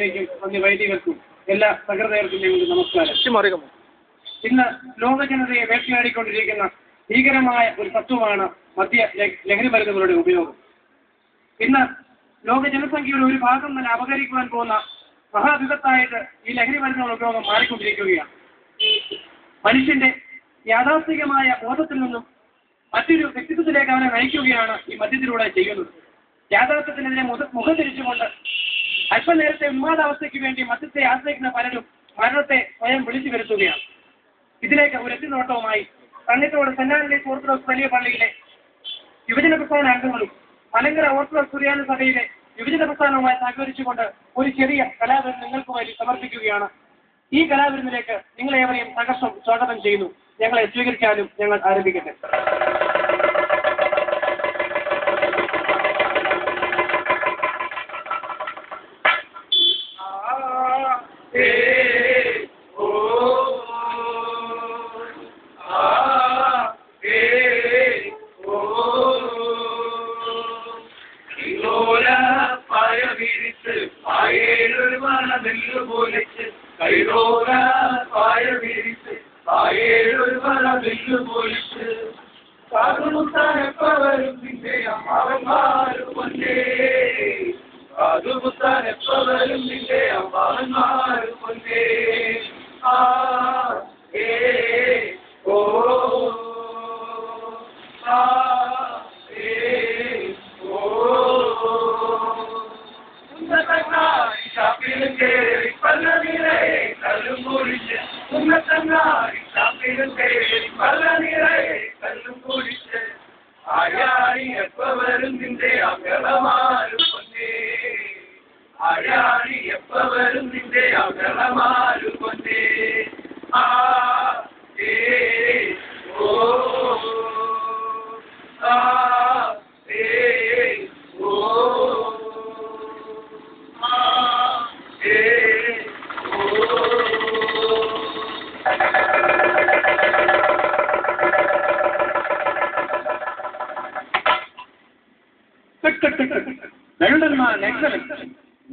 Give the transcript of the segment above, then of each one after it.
സഹോദരിക്കും അന്യ വൈദികർക്കും എല്ലാ സഹൃദയർക്കും ഞങ്ങൾക്ക് നമസ്കാരം. ഇന്ന് ലോക ജനതയെ വേട്ടയാടിക്കൊണ്ടിരിക്കുന്ന ഭീകരമായ ഒരു തത്വമാണ് ലഹരി മരുന്നുകളുടെ ഉപയോഗം. ഇന്ന് ലോക ജനസംഖ്യയുടെ ഒരു ഭാഗം തന്നെ അപകരിക്കുവാൻ പോകുന്ന മഹാവിപത്തായിട്ട് ഈ ലഹരി മരുന്നുകളുടെ ഉപയോഗം മാറിക്കൊണ്ടിരിക്കുകയാണ്. മനുഷ്യന്റെ യാഥാസ്ഥികമായ ബോധത്തിൽ നിന്നും മറ്റൊരു വ്യക്തിത്വത്തിലേക്ക് അവനെ നയിക്കുകയാണ് ഈ മദ്യത്തിലൂടെ ചെയ്യുന്നത്. യാഥാർത്ഥ്യത്തിനെതിരെ മുഖം തിരിച്ചുകൊണ്ട് അല്പനേരത്തെ ഉന്മാദാവസ്ഥയ്ക്ക് വേണ്ടി മദ്യത്തെ ആശ്രയിക്കുന്ന പലരും മരണത്തെ സ്വയം വിളിച്ചു വരുത്തുകയാണ്. ഇതിലേക്ക് ഒരു എത്തിനോട്ടവുമായി കണ്ണിത്തോട് സെന്റ് ആന്റണീസ് ഓർത്തഡോക്സ് വലിയ പള്ളിയിലെ യുവജന പ്രസ്ഥാന അംഗങ്ങളും മലങ്കര ഓർത്തഡോക്സ് സുറിയാനി സഭയിലെ യുവജന പ്രസ്ഥാനവുമായി സഹകരിച്ചുകൊണ്ട് ഒരു ചെറിയ കലാവിരുന്ന് നിങ്ങൾക്ക് വേണ്ടി സമർപ്പിക്കുകയാണ്. ഈ കലാവിരുന്നിലേക്ക് നിങ്ങളേവരെയും സഹർഷം സ്വാഗതം ചെയ്യുന്നു. ഞങ്ങളെ സ്വീകരിക്കാനും ഞങ്ങൾ ആരംഭിക്കട്ടെ.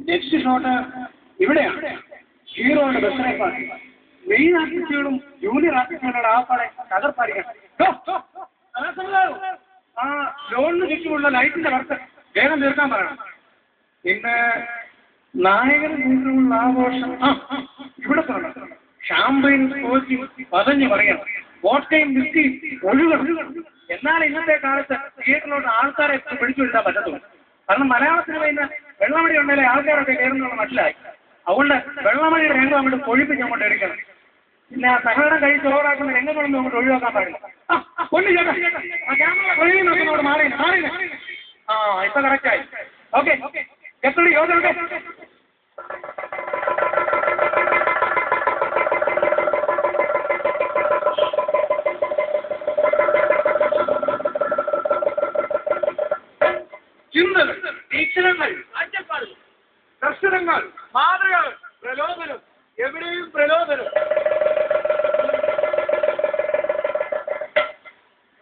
നെക്സ്റ്റ് ഷോട്ട് ഇവിടെയാണ്. ഹീറോയുടെ ബർത്ത്ഡേ പാർട്ടി. മെയിൻ ആർട്ടിസ്റ്റുകളും ജൂനിയർ ആർട്ടിസ്റ്റുകളുടെ ആ പാടെ തകർപ്പാടിയാണ്. ആ ലോണിന് ചുറ്റുമുള്ള ലൈറ്റിന്റെ വർക്ക് വേഗം തീർക്കാൻ പറയണം. പിന്നെ നായകന് ചുറ്റുമുള്ള ആഘോഷം ഇവിടെ പറയണം. ഷാമ്പയിൻ കോച്ചി പതഞ്ഞു പറയണം. വോട്ടയും വിസ്കി ഒഴുകണം. എന്നാൽ ഇന്നത്തെ കാലത്ത് തിയേറ്ററിലോട്ട് ആൾക്കാരെ പിടിച്ചുവിടാൻ പറ്റത്തുള്ളൂ. കാരണം മലയാള സിനിമയിൽ നിന്ന് വെള്ളമടി ഉണ്ടെങ്കിലേ ആൾക്കാരൊക്കെ കയറുന്നുള്ള മനസ്സിലായി. അതുകൊണ്ട് വെള്ളമടിയുടെ രംഗം അങ്ങോട്ട് പൊഴിപ്പിച്ച് അങ്ങോട്ട് എടുക്കണം. പിന്നെ സഹകരണം കഴിച്ച് ഓവറാക്കുന്ന രംഗങ്ങളൊന്നും അങ്ങോട്ട് ഒഴിവാക്കാൻ പാടില്ല. പൊന്നു ചേട്ടാ ആ ക്യാമറ കൊഴിയിൽ നോക്കുന്നോട് മാറി. ആ ഇപ്പൊ കറക്റ്റായി. ഓക്കെ എത്ര യോജന ചിന്തകൾ, വീക്ഷണങ്ങൾ, കാഴ്ചപ്പാടുകൾ, ദർശനങ്ങൾ, മാതൃകൾ, പ്രലോഭനം, എവിടെയും പ്രലോഭനം.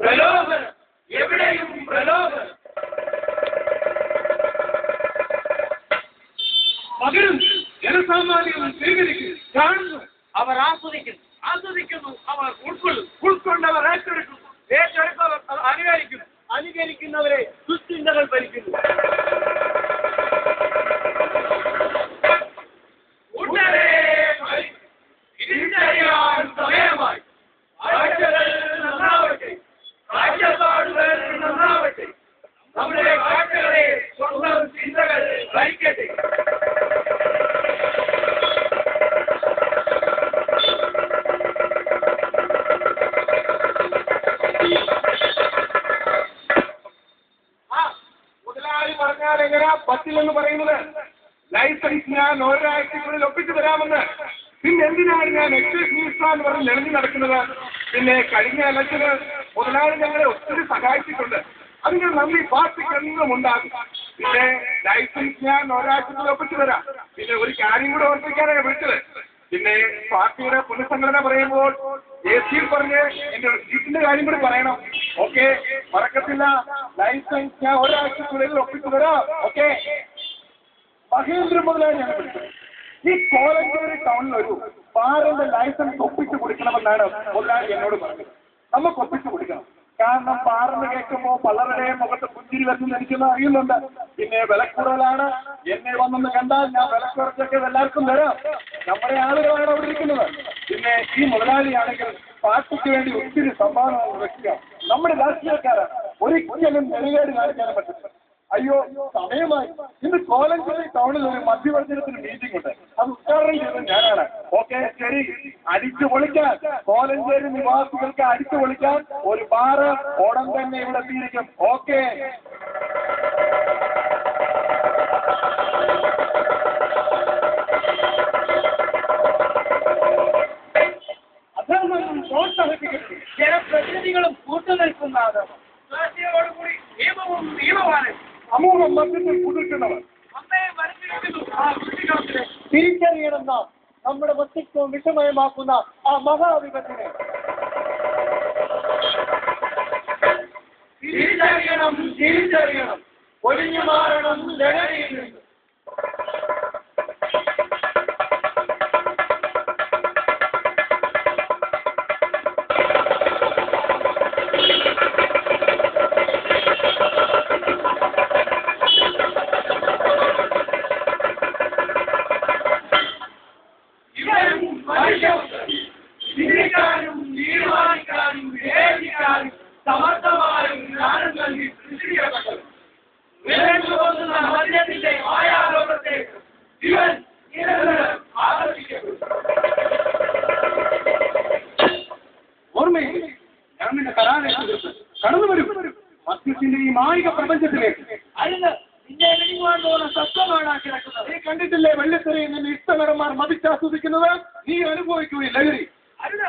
പ്രലോഭനം, എവിടെയും പ്രലോഭനം. പകരുന്നു, ജനസാമാന്യം സ്വീകരിക്കുന്നു, കാണുന്നു, അവർ ആസ്വദിക്കുന്നു, അവർ ഉൾക്കൊണ്ടവർ ഏറ്റെടുക്കുന്നവർ അത് അനുകരിക്കുന്നവരെ ദുശ്ചിന്തകൾ ഭരിക്കുന്നു. സമയമായി കാഴ്ചപ്പാടുകൾ നന്നാവട്ടെ. നമ്മുടെ കാഴ്ചകളെ സ്വന്തം ചിന്തകൾ ഭരിക്കട്ടെ. മുതലാളി പറഞ്ഞാൽ എങ്ങനെയാ പറ്റില്ലെന്ന് പറയുന്നത്? ലൈസൻസ് ഞാൻ ഒരാഴ്ചക്കുള്ളിൽ ഒപ്പിച്ചു തരാമെന്ന്. പിന്നെ എന്തിനാണ് ഞാൻ എക്സൈസ് മിനിസ്റ്റർ എന്ന് പറഞ്ഞ് നെളിഞ്ഞു നടക്കുന്നത്? പിന്നെ കഴിഞ്ഞ ഇലക്ഷന് മുതലാളി ഞങ്ങളെ ഒത്തിരി സഹായിച്ചിട്ടുണ്ട്. അതിന്റെ നന്ദി പാർട്ടിക്ക് എന്നും ഉണ്ടാകും. പിന്നെ ലൈസൻസ് ഞാൻ ഒരാഴ്ചക്കുള്ളിൽ ഒപ്പിച്ചു തരാം. പിന്നെ ഒരു കാര്യം കൂടെ ഓർപ്പിക്കാനാണ് വിളിച്ചത്. പിന്നെ പാർട്ടിയുടെ പുനഃസംഘടന പറയുമ്പോൾ ദേശീയ പറഞ്ഞ് എന്റെ വീട്ടിന്റെ കാര്യം കൂടി പറയണം. ഓക്കെ, മറക്കത്തില്ല. ലൈസൻസ് ഞാൻ ഒരാഴ്ചക്കുള്ളിൽ ഒപ്പിച്ചു തരാം. ഓക്കെ, മഹേന്ദ്രൻ മുതലാളിയാണ് വിളിച്ചത്. ഈ കോലഞ്ചേരി ടൗണിൽ ഒരു ബാറിന്റെ ലൈസൻസ് ഒപ്പിച്ചു കൊടുക്കണമെന്നാണ് മുതലാളി എന്നോട് പറഞ്ഞത്. നമുക്ക് ഒപ്പിച്ചു കൊടുക്കണം. കാരണം ബാറിന് കേൾക്കുമ്പോൾ പലരുടെയും മുഖത്ത് പുഞ്ചിരി വരുന്ന എനിക്കൊന്നും അറിയുന്നുണ്ട്. പിന്നെ വില കൂടുതലാണ്, എന്നെ വന്നെന്ന് കണ്ടാൽ ഞാൻ വില കുറച്ചൊക്കെ എല്ലാവർക്കും തരാം. നമ്മുടെ ആളുകളാണ് അവിടെ ഇരിക്കുന്നത്. പിന്നെ ഈ മുതലാളിയാണെങ്കിൽ പാർട്ടിക്ക് വേണ്ടി ഒത്തിരി സംഭാവനകൾ വെക്കുക. നമ്മുടെ രാഷ്ട്രീയക്കാരാണ്, ഒരിക്കലും നെറുകേട് കാണിക്കാനും പറ്റില്ല. അയ്യോ സമയമായി. ഇന്ന് കോലഞ്ചേരി ടൗണിൽ ഒരു മധ്യവർജനത്തിന് മീറ്റിംഗ് ഉണ്ട്. അത് ഉദ്ഘാടനം ചെയ്തത് ഞാനാണ്. ഓക്കെ ശരി, അടിച്ചു പൊളിക്കാൻ കോലഞ്ചേരി നിവാസികൾക്ക് അടിച്ചു പൊളിക്കാൻ ഒരു ബാറ് ഉടൻ തന്നെ ഇവിടെ എത്തിയിരിക്കും. ഓക്കെ അധർമ്മവും പ്രോത്സാഹിപ്പിക്കട്ടെ. ജനപ്രതിനിധികളും കൂട്ടുനിൽക്കുന്ന കൂടി നിയമവും നിയമമാണ്. സമൂഹം മധ്യത്തിൽ പുതുക്കുന്നവർ തിരിച്ചറിയണമെന്ന നമ്മുടെ മസ്തിഷ്കവും വിഷമയമാക്കുന്ന ആ മഹാവിപത്തിനെ തിരിച്ചറിയണം. ഒഴിഞ്ഞു മാറണം ലഹരിയിൽ നിന്ന്. ചിന്തിക്കാനും തീരുമാനിക്കാനും വിവേചിക്കാനും സമർത്ഥമായും ജ്ഞാനം നൽകി സൃഷ്ടിക്കപ്പെട്ടത്. വിലങ്ങുപോകുന്ന മദ്യത്തിന്റെ മായാലോകത്തെ ഇവൻ നിരന്തരം ആകർഷിക്കപ്പെട്ടു. ഓർമ്മയില്ലേ, ഞാൻ നിന്റെ കലാലയത്തിൽ കടന്നു വരും. മദ്യത്തിന്റെ ഈ മായിക പ്രപഞ്ചത്തിലേക്ക് അരുത്. നിന്നെ വെളിവാൻ പോകുന്ന സത്വമാണ് കിടക്കുന്നത്. നീ കണ്ടിട്ടില്ലേ വെള്ളിത്തെറിയിൽ നിന്ന് ഇഷ്ടനടന്മാർ മതിച്ചാസ്വദിക്കുന്നത്? നീ അനുഭവിക്കുകയും ലഹരി അരുത്.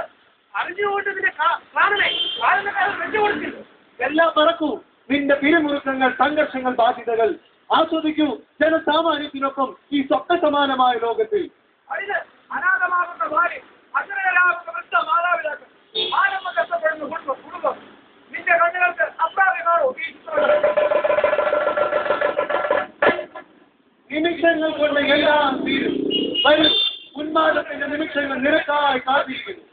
അറിഞ്ഞുകൊണ്ട് നിന്റെ കാരണക്കാരൻ വെച്ചുകൊടുക്കില്ല. എല്ലാം മറക്കൂ. നിന്റെ പിരിമുറുക്കങ്ങൾ, സംഘർഷങ്ങൾ, ബാധ്യതകൾ ആസ്വദിക്കൂ. ജനസാമാന്യത്തിനൊപ്പം ഈ സ്വപ്ന സമാനമായ ലോകത്തിൽ. അരുത്. അനാഥമാകുന്ന ഭാര്യ, അസുരകരാകുന്ന വൃദ്ധ മാതാപിതാക്കൾ, ആരംഭ കഷ്ടപ്പെടുന്ന കുടുംബം, നിന്റെ കണ്ണുകൾക്ക് അപ്രാപ്യമാണോ ഈ നിമിഷങ്ങൾ കൊണ്ട് എല്ലാം തീരും. വരും. ഉന്മാദത്തിന്റെ നിമിഷങ്ങൾ നിരക്കായി കാത്തിരിക്കുന്നു.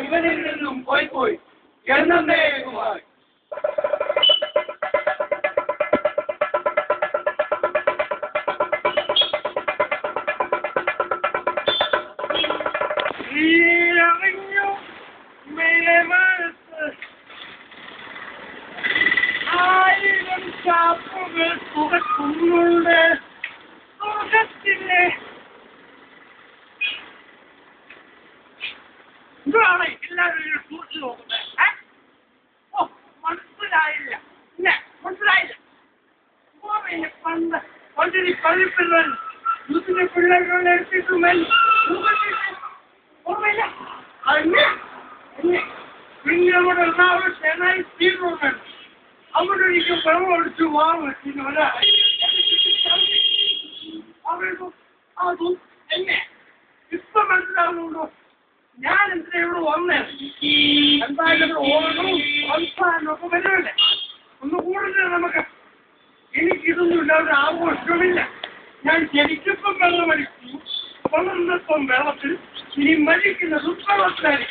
ഇവനിൽ നിന്നും പോയി എന്നേക്കുമായി. ആയിരം ചാപ്പുകൾ പുകക്കുന്നുണ്ട് സുഖത്തിലെ. ഇതാണ് എല്ലാവരും സൂക്ഷിച്ചു നോക്കുന്നത്. മനസ്സിലായില്ല. പണ്ടിരി കളിപ്പിള്ളൻ യൂത്തിലെ പിള്ളേരുടെ എടുത്തിട്ടുമല്ല ഓർമ്മയില്ല. പിന്നെ നമ്മുടെ എറണാകുളം ചെന്നൈ തീർന്നു. അവിടെ ഒരിക്കൽ വെള്ളം ഒഴിച്ചു വാങ്ങില്ല. അതും എന്നെ ഇപ്പൊ മനസ്സിലാവുന്നുണ്ടോ? ഞാൻ എന്തിനാ ഇവിടെ വന്നേ? എന്തായാലും ഓണം സംസ്ഥാനമൊക്കെ വരുമല്ലേ, ഒന്ന് കൂടുതൽ നമുക്ക്. എനിക്കിതൊന്നും ഇല്ലാതെ ആഘോഷമില്ല. ഞാൻ ശരിക്കിപ്പം വെള്ളം അടിക്കുന്നു, വളർന്നപ്പം വെള്ളത്തിൽ, ഇനി മരിക്കുന്ന ദുർവെള്ളത്തിലായി.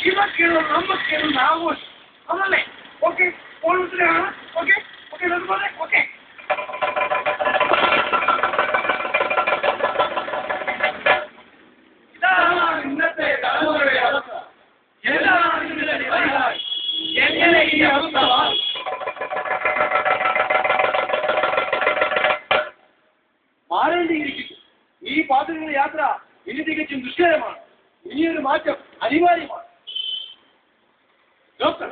ഇതൊക്കെയുള്ള നമുക്കുള്ള ആഘോഷം അതല്ലേ? ഓക്കെ, ഓണത്തിലാണ്. ഓക്കെ ഓക്കെ അതുപോലെ ഓക്കെ. ഇതാണ് ഇന്നത്തെ തലമുറയുടെ അവസ്ഥ. എന്താണ് ഇതിന്റെ പരിഹാരം? എങ്ങനെ ഈ അവസ്ഥ പാതയിലുള്ള യാത്ര ഇനി തികച്ചും ദുഷ്കരമാണ്. ഇനിയൊരു മാറ്റം അനിവാര്യമാണ്. ഡോക്ടർ,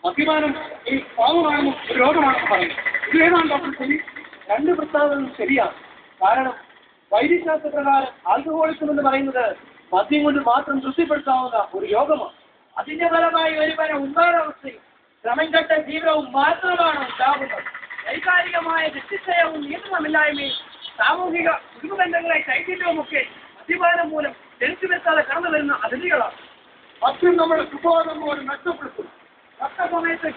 മദ്യപാനം ഒരു പാവമാണെന്നും ഒരു രോഗമാണെന്നും പറയുന്നു. ഇത് ഏതാണ് ഡോക്ടർ ശരി? രണ്ട് പ്രസ്താവനകളും ശരിയാണ്. കാരണം വൈദ്യശാസ്ത്ര പ്രകാരം ആൽക്കഹോളിസം എന്ന് പറയുന്നത് മദ്യം കൊണ്ട് മാത്രം തൃപ്തിപ്പെടുത്താവുന്ന ഒരു രോഗമാണ്. അതിന്റെ ഫലമായി ഒരുവന് ഉന്മാദാവസ്ഥയും ശ്രമംകെട്ട തീവ്രവും മാത്രമാണ് ഉണ്ടാകുന്നത്. വൈകാരികമായ നിശ്ചയവും നിയന്ത്രണമില്ലായ്മയും സാമൂഹിക കുടുംബബന്ധങ്ങളെ ചൈതന്യവുമൊക്കെ മദ്യപാനം മൂലം ജനിച്ചു വെച്ചാതെ കടന്നു വരുന്ന അതിഥികളാണ്. മദ്യം നമ്മുടെ സുബോധം പോലും നഷ്ടപ്പെടുത്തും. സമയത്ത്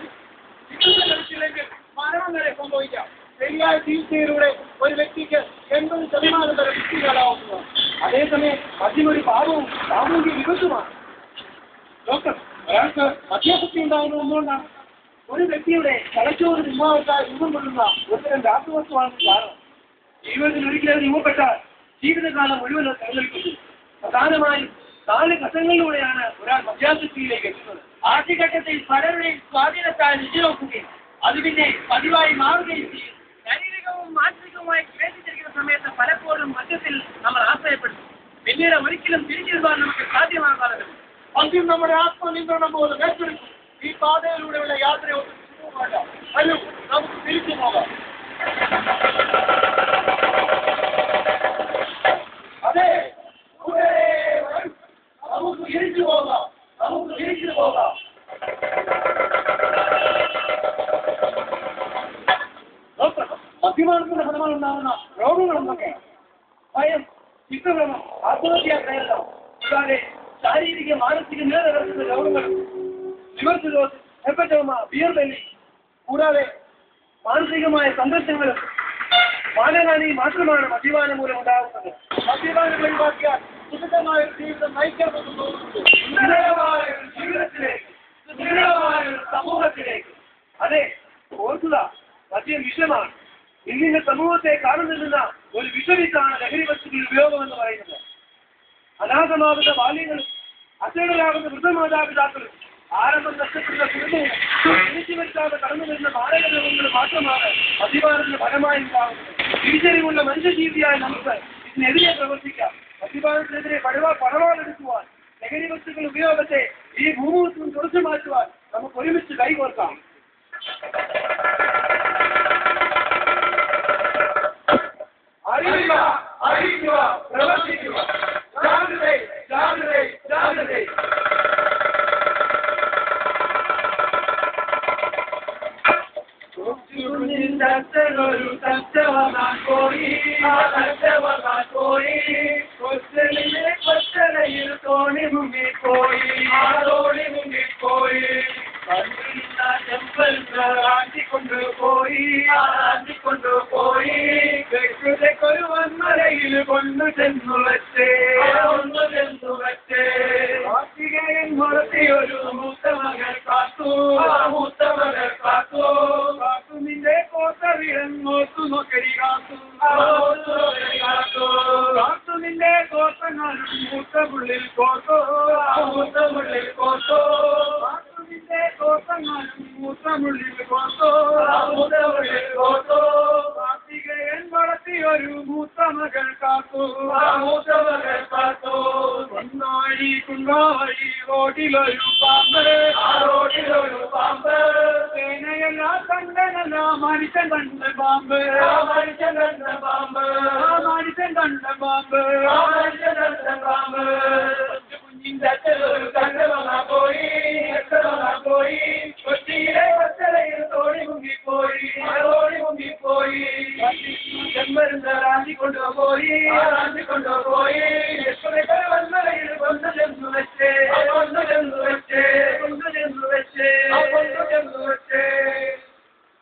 ചികിത്സ ലഭിച്ചില്ലെങ്കിൽ മരണം വരെ സംഭവിക്കാം. ശരിയായ ചികിത്സയിലൂടെ ഒരു വ്യക്തിക്ക് 80% വരെ മുക്തികളാവുന്നതാണ്. അതേസമയം മദ്യം ഒരു പാപവും സാമൂഹിക വിപത്തുമാണ്. ഡോക്ടർ, ഒരാൾക്ക് മദ്യാസക്തി ഉണ്ടാകുന്നത് എന്തുകൊണ്ടാണ്? ഒരു വ്യക്തിയുടെ തലച്ചോറ് നിർമ്മാണത്താൽ രൂപം കൊള്ളുന്ന ഒരുതരം രാസവസ്തുവാണ് കാരണം. ജീവിതത്തിൽ ഒരിക്കലും രൂപപ്പെട്ടാൽ ജീവിതകാലം മുഴുവൻ നിലനിൽക്കുന്നു. പ്രധാനമായും 4 ഘട്ടങ്ങളിലൂടെയാണ് ഒരാൾ മദ്യാസക്തിയിലേക്ക് എത്തുന്നത്. ആദ്യഘട്ടത്തിൽ പലരുടെയും സ്വാധീനത്താൽ രുചിനോക്കുകയും അത് പിന്നെ പതിവായി മാറുകയും ചെയ്യും. ശാരീരികവും മാനസികവുമായി ക്ലേശിച്ചിരിക്കുന്ന സമയത്ത് പലപ്പോഴും മദ്യത്തിൽ നമ്മൾ ആശ്രയപ്പെടുന്നു. പിന്നീട് ഒരിക്കലും തിരിച്ചെടുക്കാൻ നമുക്ക് സാധ്യമാകാതെ വരും. മദ്യം നമ്മുടെ ആത്മനിയന്ത്രണം പോലെ ഏറ്റെടുക്കും. ഈ പാതയിലൂടെയുള്ള യാത്രയൊന്നും സുഖമല്ല. വരൂ, നമുക്ക് തിരിച്ചു പോകാം. അതെ, നമുക്ക് തിരിച്ചു പോകാം. നമുക്ക് തിരിച്ചു പോകാം. ഡോക്ടർ, മദ്യപാനത്തിന്റെ ഫലമായി ഉണ്ടാകുന്ന രോഗങ്ങളെന്നൊക്കെയാണ്? ഭയം, ചിത്തഭ്രമം, ആത്മഹത്യാ പ്രേരണം, കൂടാതെ ശാരീരിക മാനസിക നിലനിർത്തുന്ന രോഗങ്ങൾ, ലിവർ സിറോസിസ്, ഹെപ്പറ്റോമ, ബിയർ ബെല്ലി, കൂടാതെ മാനസികമായ സംഘർഷങ്ങളും മാനഹാനിയും മാത്രമാണ് മദ്യപാനം മൂലം ഉണ്ടാകുന്നത്. മദ്യപാനം ഒഴിവാക്കിയാൽ സുഖമായ ഒരു ജീവിതം നയിക്കാമെന്ന് തോന്നുന്നു. സുന്ദരമായ ഒരു ജീവിതത്തിലേക്ക്, സുന്ദരമായ ഒരു സമൂഹത്തിലേക്ക്. അതെ, ഓർക്കുക, മദ്യം വിഷമാണ്. ഇന്നിന്റെ സമൂഹത്തെ കാണുന്നിരുന്ന ഒരു വിഷവിത്താണ് ലഹരി വസ്തുക്കളുടെ ഉപയോഗം എന്ന് പറയുന്നത്. അനാഥമാകുന്ന ബാല്യങ്ങളും അച്ഛനാകുന്ന വൃദ്ധമാതാപിതാക്കളും ആരംഭം നഷ്ടപ്പെടുന്ന കുടുംബവും തിരിച്ചു വരുത്താതെ കടന്നു വരുന്ന മാരക രോഗങ്ങൾ മാത്രമാണ് മദ്യപാനത്തിന്റെ ഫലമായി ഉണ്ടാകുന്നത്. തിരിച്ചറിവുള്ള മനുഷ്യജീവിയായ നമുക്ക് ഇതിനെതിരെ പ്രവർത്തിക്കാം. മദ്യപാനത്തിനെതിരെ പടവാളെടുക്കുവാൻ, ലഹരി വസ്തുക്കൾ ഉപയോഗത്തെ ഈ ഭൂമുഖത്ത് നിന്ന് തുടച്ചു മാറ്റുവാൻ നമുക്ക് ഒരുമിച്ച് കൈകോർക്കാം. അറിയുക, അറിയിക്കുക, പ്രവർത്തിക്കുക. ജാഗ്രത, ജാഗ്രത, ജാഗ്രത. ഒരു തച്ചവനാൻ പോയി, ആ തച്ചവനാൻ പോയി, കൊച്ചലിലെ കൊച്ചലയിൽ തോണി മുങ്ങിപ്പോയി, ആ തോണി മുങ്ങിപ്പോയി. ആണ്ടിക്കൊണ്ടുപോയി, ആണ്ടിക്കൊണ്ടുപോയി, തെക്കൊരു വന്മലയിൽ കൊണ്ടു ചെന്നു വെച്ചേ, കൊണ്ടു ചെന്നു വെച്ചേ. കാർത്തികേയൻ വളർത്തിയൊരു മൂത്ത മകൾ കാത്തു, ആ മൂത്ത മകൾ കാത്തു, കാത്തു നിന്റെ കോത്തവിടൻ നോത്തു നോക്കരി കാത്തു, ആ നോത്തു നോക്കരി കാത്തു, കാത്തു നിന്റെ കോത്തങ്ങളും മൂത്ത പുള്ളിൽ കോത്തോ, ആ മൂത്ത പുള്ളിൽ കോത്തോ, കാത്തു നിന്റെ കോത്തങ്ങളും മൂത്ത പുള്ളിൽ കോത്തോ, ആ മൂത്ത പുള്ളിൽ കോത്തോ. കാർത്തികേയൻ വളർത്തിയൊരു മൂത്ത മകൾ കാത്തു, ആ മൂത്ത മകൾ കാത്തു. കുന്നാഴി കുന്നാഴി റോഡിലൊരു പാമ്പ്, ആ റോഡിലൊരു പാമ്പ്. സേനയല്ല കണ്ടനല്ല മനുഷ്യൻ കണ്ട പാമ്പ്, ആ മനുഷ്യൻ കണ്ട പാമ്പ്, ആ മനുഷ്യൻ കണ്ട പാമ്പ്, ആ മനുഷ്യൻ കണ്ട പാമ്പ്. കുഞ്ഞിന്റെ അച്ഛനൊരു കണ്ടവനാ പോയി, എത്തവനാ പോയി, കൊച്ചിയിലെ കൊച്ചലയിൽ തോണി മുങ്ങിപ്പോയി, തോണി മുങ്ങിപ്പോയി. കൊണ്ടുപോയി, കൊണ്ടുപോയി, വന്മലയിൽ കൊണ്ടു ചെന്നു വെച്ചേ, കൊണ്ടു